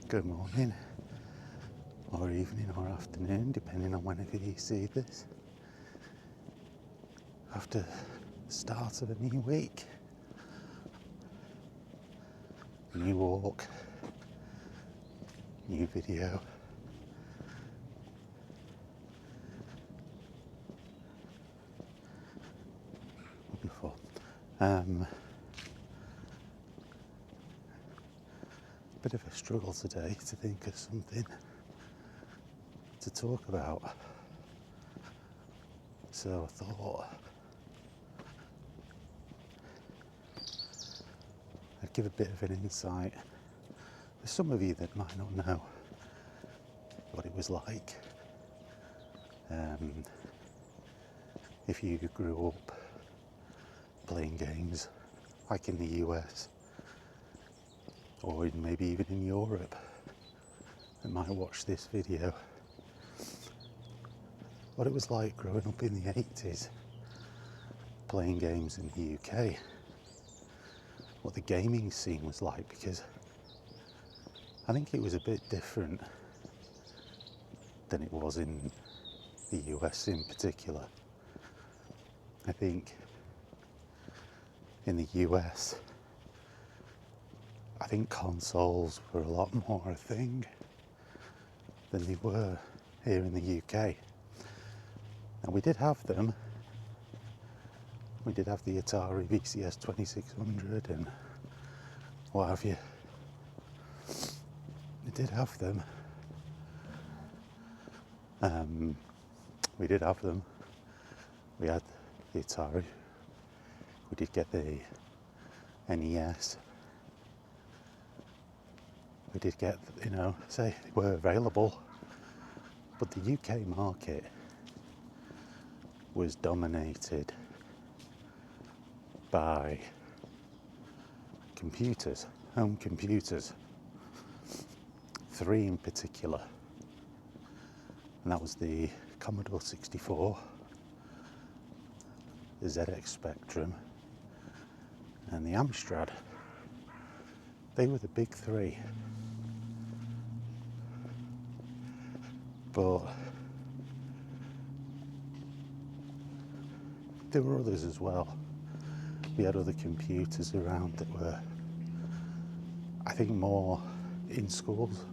Good morning, or evening, or afternoon, depending on whenever you see this. After the start of a new week, new walk, new video. Wonderful. Bit of a struggle today to think of something to talk about. So I thought I'd give a bit of an insight. There's some of you that might not know what it was like if you grew up playing games like in the US or maybe even in Europe that might watch this video. What it was like growing up in the 80s playing games in the UK. What the gaming scene was like, because I think it was a bit different than it was in the US in particular. I think in the US, I think consoles were a lot more a thing than they were here in the UK. And we did have them. We did have the Atari VCS 2600 and what have you. We did have them. We did have them. We had the Atari. We did get the NES. We did get, say, they were available. But the UK market was dominated by computers, home computers. 3 in particular. And that was the Commodore 64, the ZX Spectrum, and the Amstrad. They were the big 3. But there were others as well. We had other computers around that were, I think, more in schools.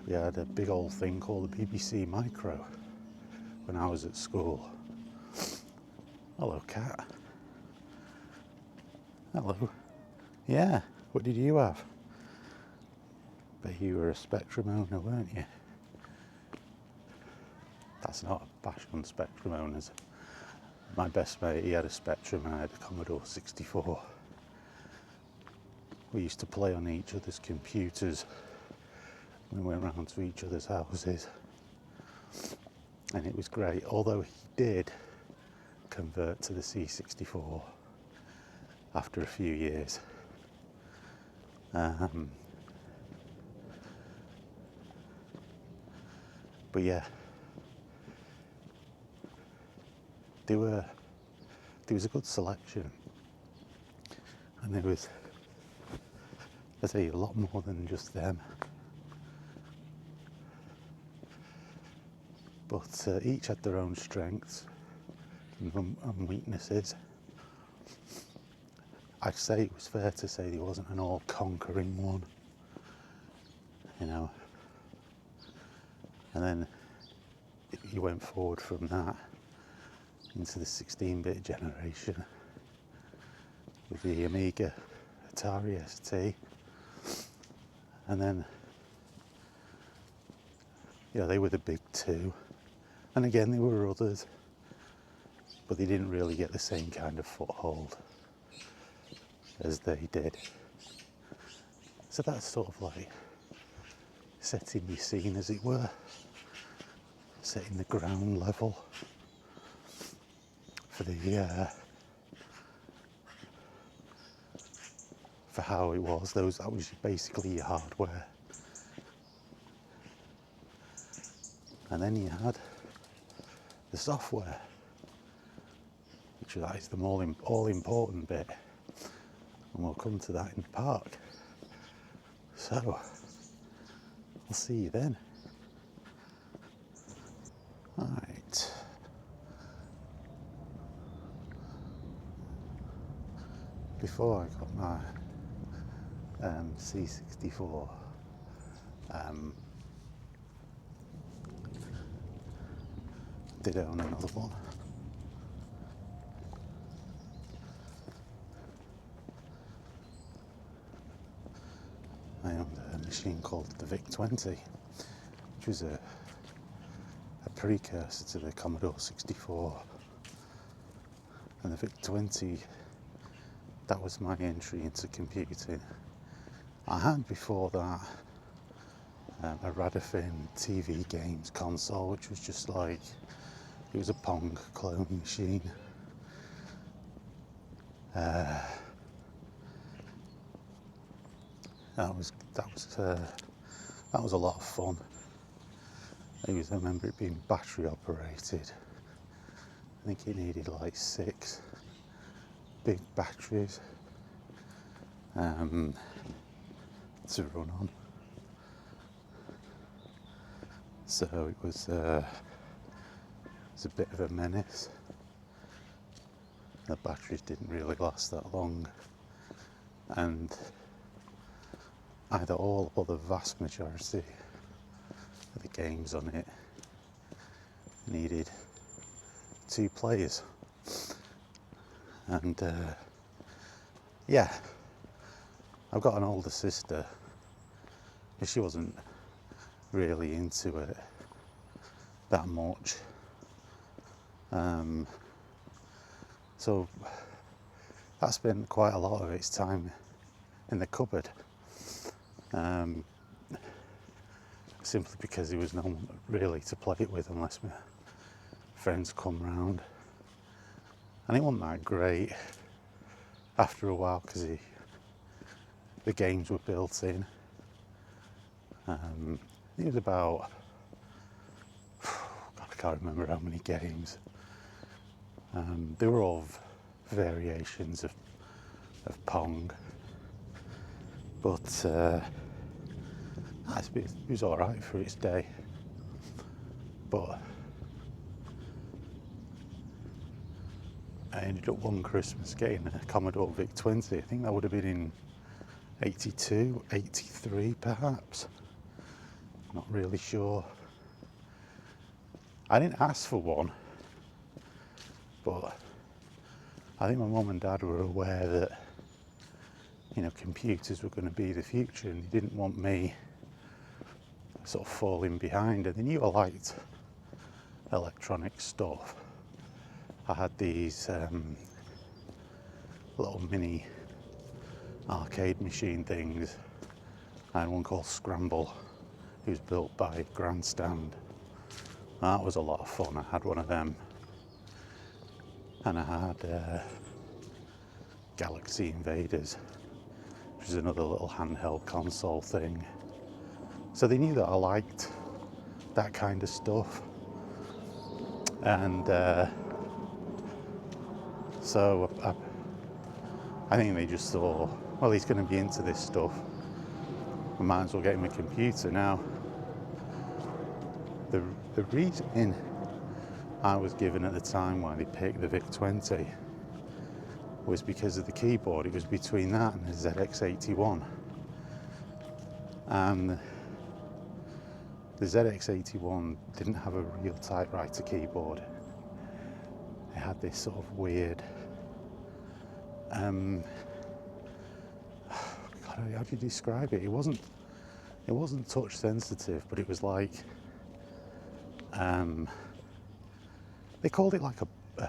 We had a big old thing called the BBC Micro when I was at school. Hello, cat. Hello. Yeah, what did you have? But you were a Spectrum owner, weren't you? That's not a bash on Spectrum owners. My best mate, he had a Spectrum and I had a Commodore 64. We used to play on each other's computers. We went round to each other's houses. And it was great, although he did convert to the C64 after a few years. But yeah, there was a good selection, and there was, I say, a lot more than just them. But each had their own strengths and weaknesses. I'd say it was fair to say there wasn't an all-conquering one, And then you went forward from that into the 16-bit generation with the Amiga, Atari ST, and then they were the big 2. And again, there were others, but they didn't really get the same kind of foothold as they did. So that's sort of like setting the scene, as it were, setting the ground level for for how it was. That was basically your hardware, and then you had the software, which is the all important bit, and we'll come to that in the park. So I'll see you then. Right. Before I got my C64, did own another one. I owned a machine called the VIC-20, which was a precursor to the Commodore 64. And the VIC-20, that was my entry into computing. I had before that a Radifin TV games console, which was just like, it was a Pong clone machine. That was a lot of fun. I remember it being battery operated. I think it needed like 6 big batteries to run on. So it was a bit of a menace. The batteries didn't really last that long, and either all or the vast majority of the games on it needed 2 players. And yeah, I've got an older sister, but she wasn't really into it that much. So I spent quite a lot of its time in the cupboard, simply because there was no one really to play it with unless my friends come round. And it wasn't that great after a while because the games were built in. It was about, God, I can't remember how many games. They were all variations of Pong, but it was all right for its day. But I ended up one Christmas getting a Commodore VIC-20. I think that would have been in 82, 83 perhaps. Not really sure. I didn't ask for one, but I think my mum and dad were aware that, computers were going to be the future, and they didn't want me sort of falling behind. And they knew I liked electronic stuff. I had these little mini arcade machine things. I had one called Scramble. It was built by Grandstand. That was a lot of fun. I had one of them. And I had Galaxy Invaders, which is another little handheld console thing. So they knew that I liked that kind of stuff. And so I think they just thought, well, he's going to be into this stuff. I might as well get him a computer now. The reason I was given at the time why they picked the VIC-20 was because of the keyboard. It was between that and the ZX81. And the ZX81 didn't have a real typewriter keyboard. It had this sort of weird, God, how do you describe it? It wasn't touch sensitive, but it was like, they called it like I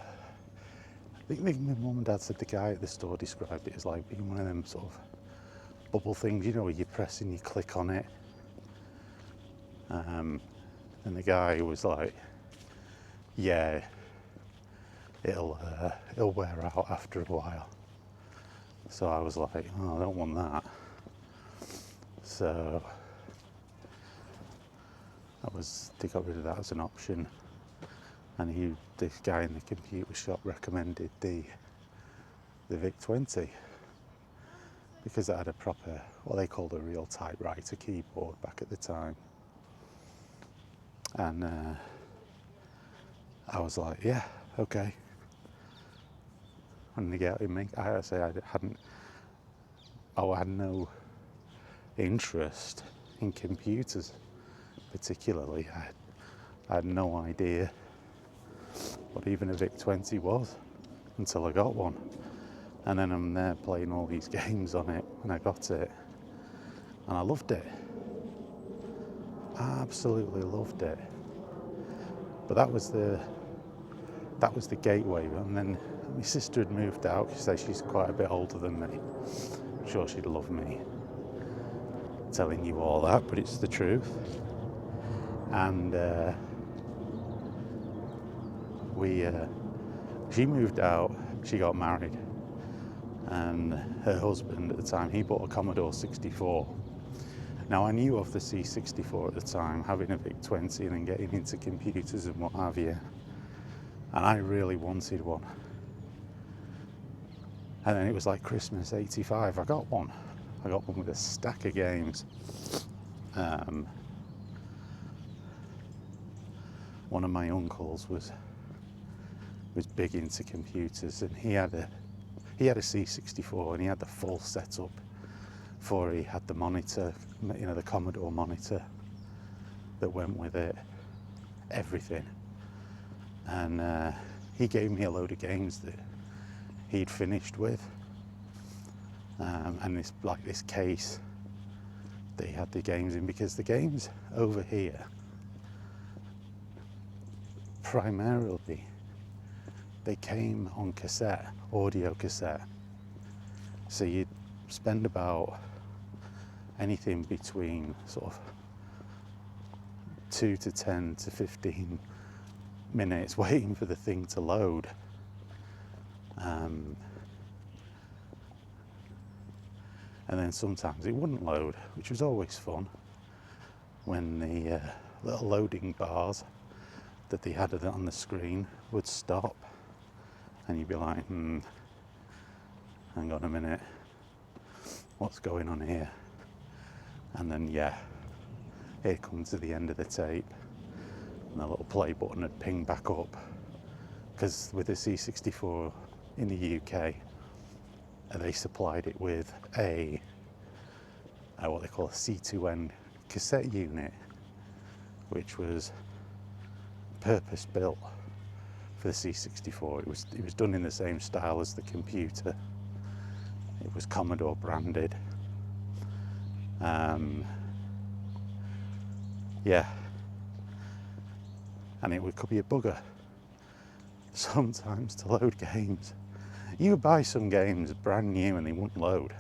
think my mum and dad said the guy at the store described it as like being one of them sort of bubble things, where you press and you click on it. And the guy was like, yeah, it'll wear out after a while. So I was like, oh, I don't want that. So they got rid of that as an option. And this guy in the computer shop recommended the VIC-20. because I had a proper, what they called a real typewriter keyboard back at the time. And I was like, yeah, okay. And they get in me. I had no interest in computers particularly. I had no idea what even a VIC-20 was until I got one. And then I'm there playing all these games on it when I got it. And I loved it. I absolutely loved it. But that was the gateway. And then my sister had moved out. She said she's quite a bit older than me. I'm sure she'd love me telling you all that, but it's the truth. And she moved out, she got married, and her husband at the time, he bought a Commodore 64. Now I knew of the C64 at the time, having a VIC-20 and then getting into computers and what have you, and I really wanted one. And then it was like Christmas '85, I got one with a stack of games. One of my uncles was big into computers, and he had a C64 and he had the full setup for it. He had the monitor, the Commodore monitor that went with it, everything. And he gave me a load of games that he'd finished with, and this case that he had the games in, because the games over here primarily they came on cassette, audio cassette. So you'd spend about anything between sort of 2 to 10 to 15 minutes waiting for the thing to load. And then sometimes it wouldn't load, which was always fun when the little loading bars that they had on the screen would stop, and you'd be like, hang on a minute, what's going on here? And then here comes to the end of the tape, and the little play button would ping back up, because with the C64 in the UK, they supplied it with a what they call a C2N cassette unit, which was purpose built for the C64. It was done in the same style as the computer. It was Commodore branded. And it could be a bugger sometimes to load games. You would buy some games brand new and they wouldn't load.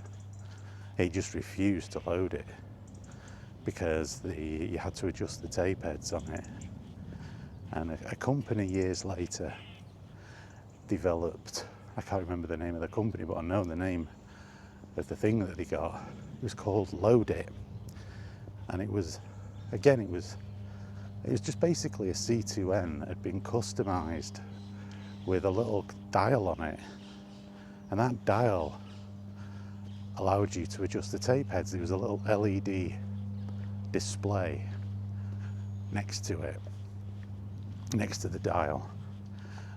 It just refused to load it because you had to adjust the tape heads on it. And a company years later developed, I can't remember the name of the company, but I know the name of the thing that they got. It was called Load It. And it was just basically a C2N that had been customized with a little dial on it. And that dial allowed you to adjust the tape heads. There was a little LED display next to it, next to the dial.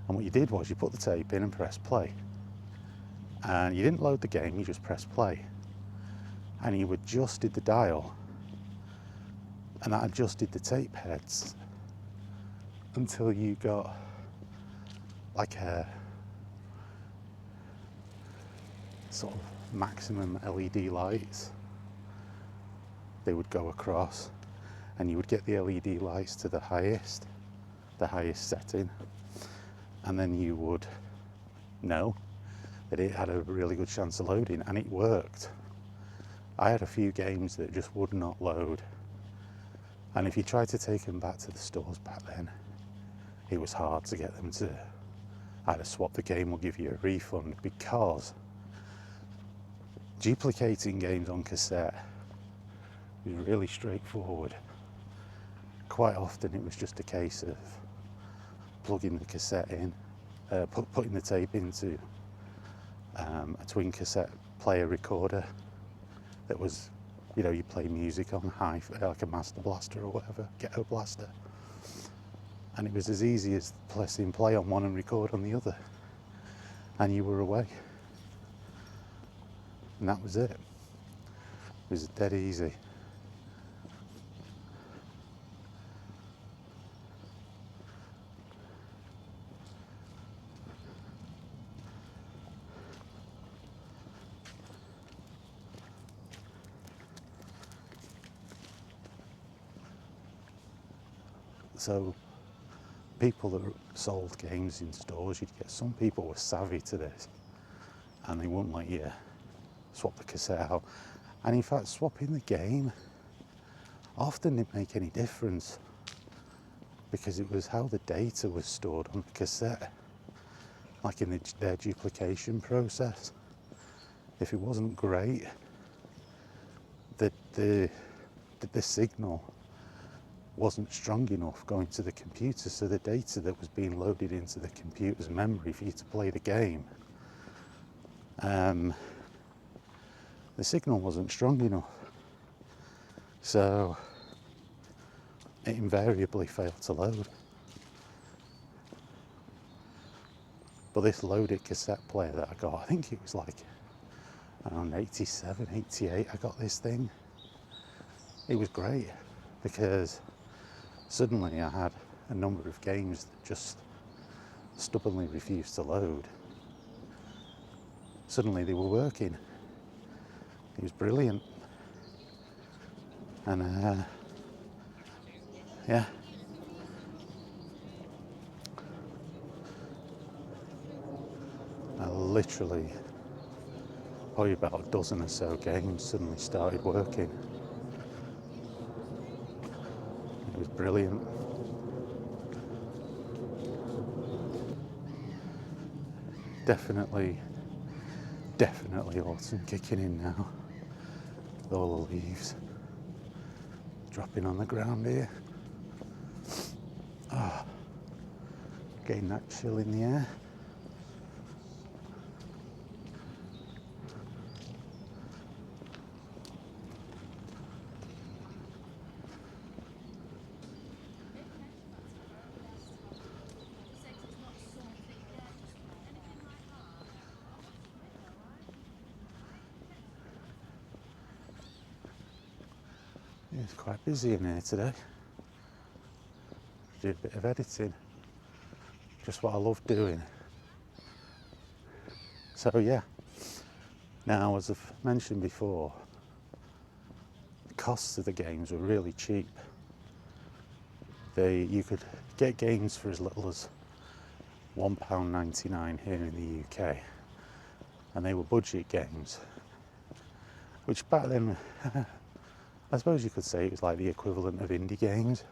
And what you did was you put the tape in and press play. And you didn't load the game, you just pressed play. And you adjusted the dial, and that adjusted the tape heads until you got like a sort of maximum LED lights. They would go across, and you would get the LED lights to the highest setting, and then you would know that it had a really good chance of loading, and it worked. I had a few games that just would not load, and if you tried to take them back to the stores back then, it was hard to get them to either swap the game or give you a refund, because duplicating games on cassette was really straightforward. Quite often it was just a case of plugging the cassette in, putting the tape into a twin cassette player recorder that was, you know, you play music on high, like a Master Blaster or whatever, Ghetto Blaster. And it was as easy as pressing play on one and record on the other. And you were away. And that was it. It was dead easy. So people that sold games in stores, you'd get some people were savvy to this and they wouldn't let you swap the cassette out. And in fact, swapping the game often didn't make any difference because it was how the data was stored on the cassette, like in their duplication process. If it wasn't great, the signal wasn't strong enough going to the computer, so the data that was being loaded into the computer's memory for you to play the game, the signal wasn't strong enough, so it invariably failed to load. But this loaded cassette player that I got, I think it was like around 87, 88, I got this thing. It was great because suddenly I had a number of games that just stubbornly refused to load. Suddenly they were working. It was brilliant. And yeah. I literally, probably about a dozen or so games suddenly started working. It was brilliant. Definitely autumn kicking in now. With all the leaves dropping on the ground here. Oh, getting that chill in the air. It's quite busy in here today. Did a bit of editing. Just what I love doing. So yeah. Now, as I've mentioned before, the costs of the games were really cheap. You could get games for as little as £1.99 here in the UK, and they were budget games, which back then, I suppose you could say it was like the equivalent of indie games.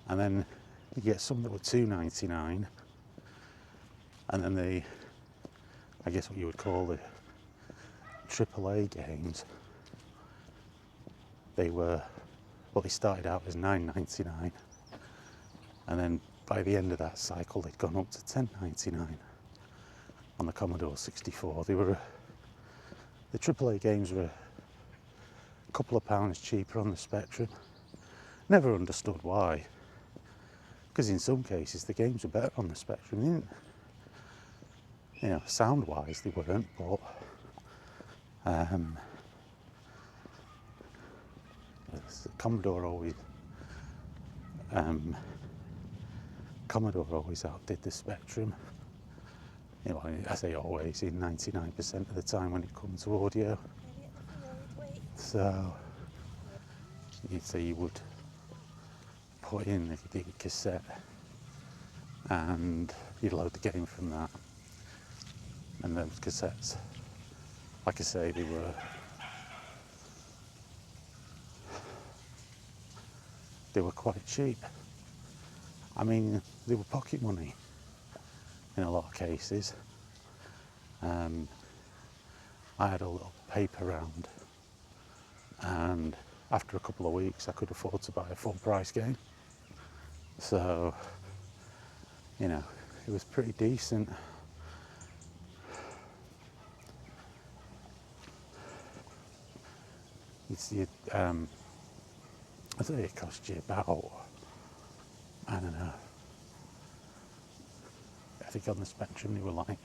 And then you get some that were £2.99, and then I guess what you would call the AAA games, they started out as £9.99, and then by the end of that cycle they'd gone up to £10.99 on the Commodore 64. The AAA games were a couple of pounds cheaper on the Spectrum. Never understood why, because in some cases the games were better on the Spectrum. You know, sound wise they weren't, but Commodore always outdid the Spectrum. You know, I say always, in 99% of the time when it comes to audio. So you would put in the cassette and you'd load the game from that. And those cassettes, like I say, they were quite cheap. I mean, they were pocket money in a lot of cases. I had a little paper round, and after a couple of weeks I could afford to buy a full price game. So, you know, it was pretty decent. I think it cost you about, I don't know, I think on the Spectrum they were like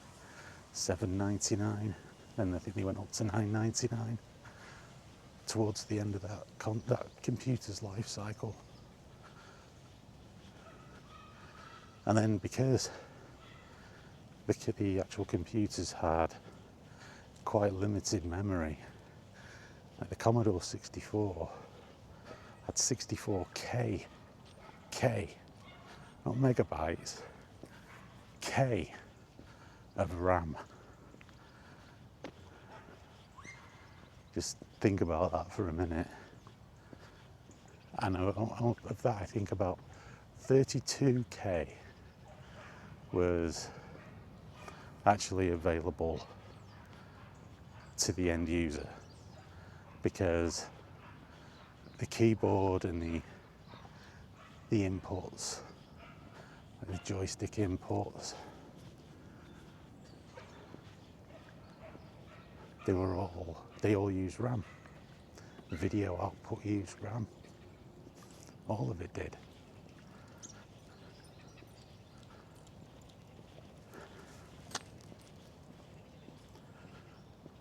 $7.99, and I think they went up to $9.99 towards the end of that computer's life cycle. And then because the actual computers had quite limited memory, like the Commodore 64 had 64K, not megabytes, K of RAM. Just think about that for a minute. And of that, I think about 32K was actually available to the end user, because the keyboard and the inputs, the joystick inputs, they all use RAM. The video output used RAM. All of it did.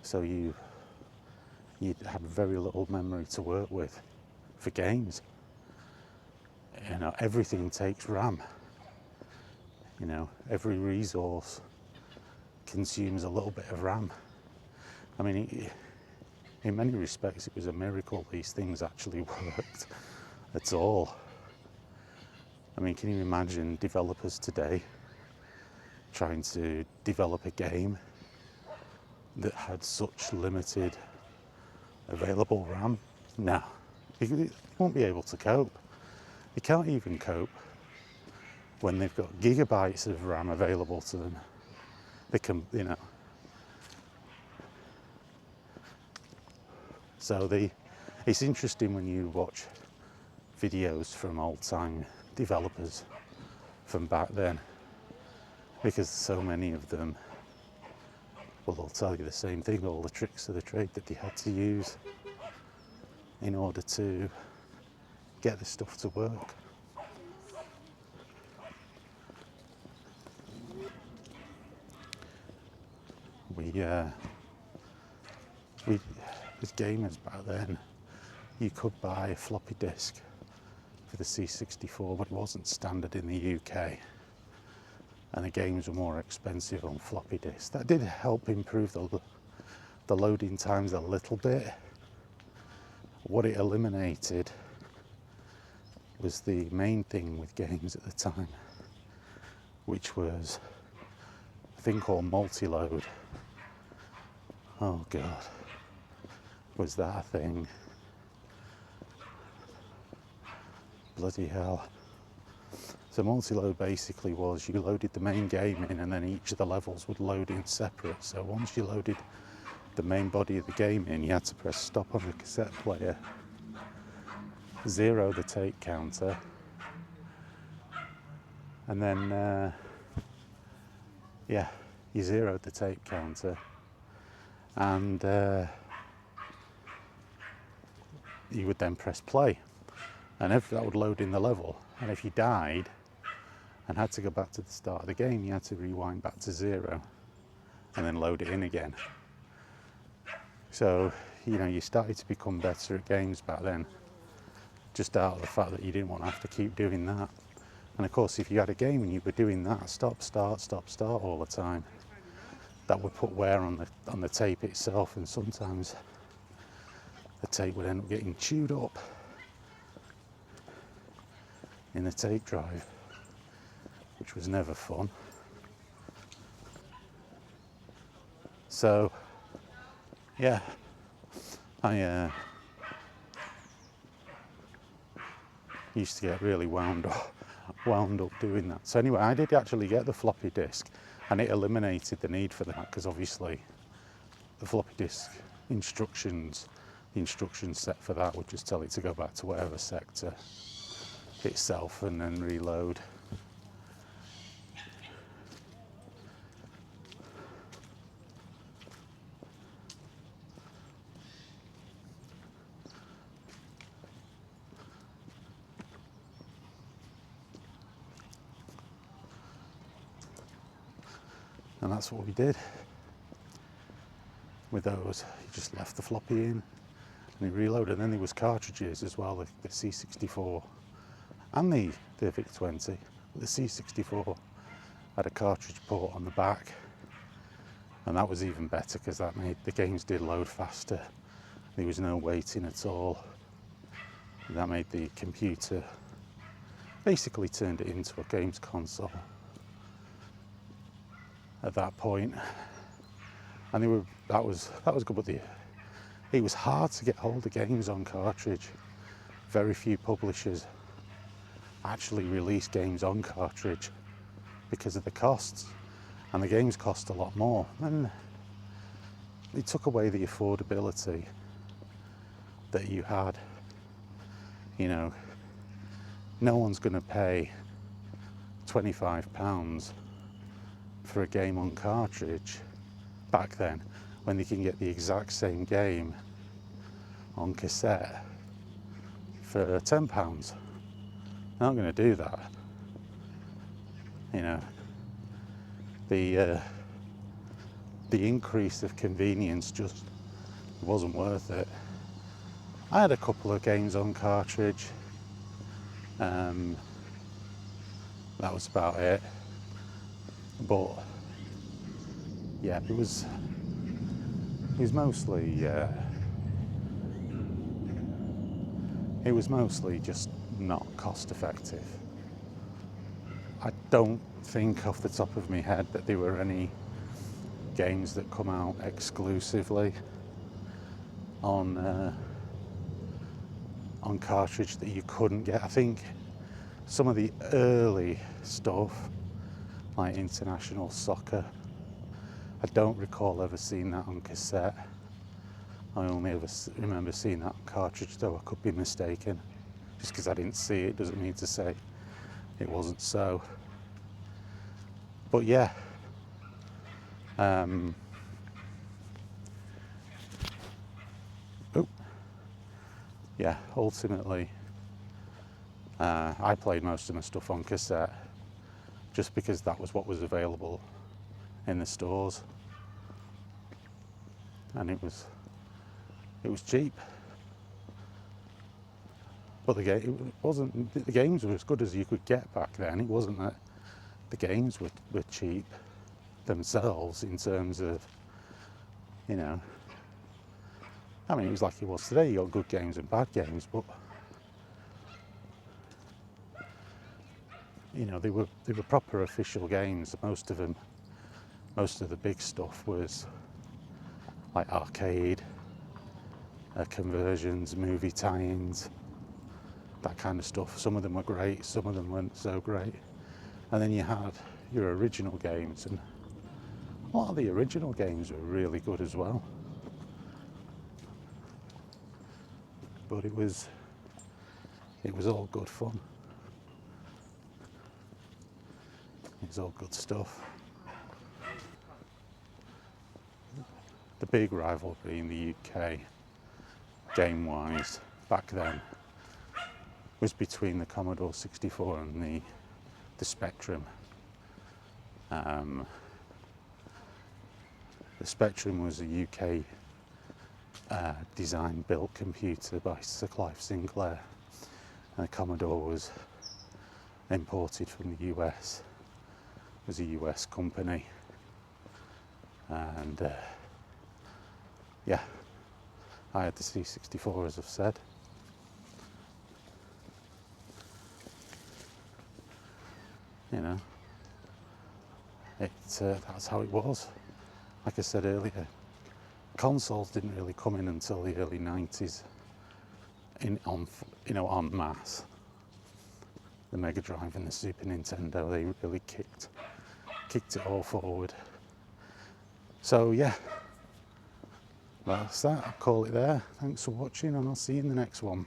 So you have very little memory to work with for games. You know, everything takes RAM. You know, every resource consumes a little bit of RAM. I mean, in many respects, it was a miracle these things actually worked at all. I mean, can you imagine developers today trying to develop a game that had such limited available RAM? No, they won't be able to cope. They can't even cope when they've got gigabytes of RAM available to them. They can, you know. So it's interesting when you watch videos from old-time developers from back then, because so many of them, well, they'll tell you the same thing, all the tricks of the trade that they had to use in order to get the stuff to work. We as gamers back then, you could buy a floppy disk for the C64, but it wasn't standard in the UK, and the games were more expensive on floppy disks. That did help improve the loading times a little bit. What it eliminated was the main thing with games at the time, which was a thing called multi-load. Oh God, was that a thing? Bloody hell. So multi-load basically was you loaded the main game in, and then each of the levels would load in separate. So once you loaded the main body of the game in, you had to press stop on the cassette player, zero the tape counter, and then you zeroed the tape counter, and you would then press play, and that would load in the level. And if you died and had to go back to the start of the game, you had to rewind back to zero and then load it in again. So, you know, you started to become better at games back then, just out of the fact that you didn't want to have to keep doing that. And of course, if you had a game and you were doing that stop, start all the time, that would put wear on the tape itself, and sometimes the tape would end up getting chewed up in the tape drive, which was never fun. So, yeah, I used to get really wound up doing that. So anyway, I did actually get the floppy disk, and it eliminated the need for that, because obviously the floppy disk instructions, the instruction set for that would just tell it to go back to whatever sector itself and then reload. And that's what we did with those. You just left the floppy in and you reloaded. And then there was cartridges as well, the C64 and the VIC-20. The C64 had a cartridge port on the back, and that was even better because that made the games did load faster. There was no waiting at all. That made the computer, basically turned it into a games console at that point. And that was good, but it was hard to get hold of games on cartridge. Very few publishers actually release games on cartridge because of the costs, and the games cost a lot more. And it took away the affordability that you had. You know, no one's going to pay £25 for a game on cartridge back then when they can get the exact same game on cassette for £10. They're not going to do that. You know, the increase of convenience just wasn't worth it. I had a couple of games on cartridge. That was about it. But yeah, it was mostly just not cost effective. I don't think off the top of my head that there were any games that come out exclusively on cartridge that you couldn't get. I think some of the early stuff, like International Soccer, I don't recall ever seeing that on cassette. I only ever remember seeing that on cartridge, though I could be mistaken. Just because I didn't see it doesn't mean to say it wasn't so. But yeah, ultimately I played most of my stuff on cassette just because that was what was available in the stores, and it was cheap. But the games were as good as you could get back then. It wasn't that the games were cheap themselves in terms of, you know, I mean, it was like it was today. You got good games and bad games, but you know, they were proper official games. Most of the big stuff was like arcade conversions, movie tie-ins, that kind of stuff. Some of them were great, some of them weren't so great. And then you had your original games, and a lot of the original games were really good as well. But it was all good fun. It was all good stuff. The big rivalry in the UK, game-wise, back then, was between the Commodore 64 and the Spectrum. The Spectrum was a UK design-built computer by Sir Clive Sinclair, and the Commodore was imported from the US. It was a US company, and yeah, I had the C64, as I've said. You know, that's how it was. Like I said earlier, consoles didn't really come in until the early 90s en masse. The Mega Drive and the Super Nintendo, they really kicked it all forward. So yeah, that's that. I'll call it there. Thanks for watching, and I'll see you in the next one.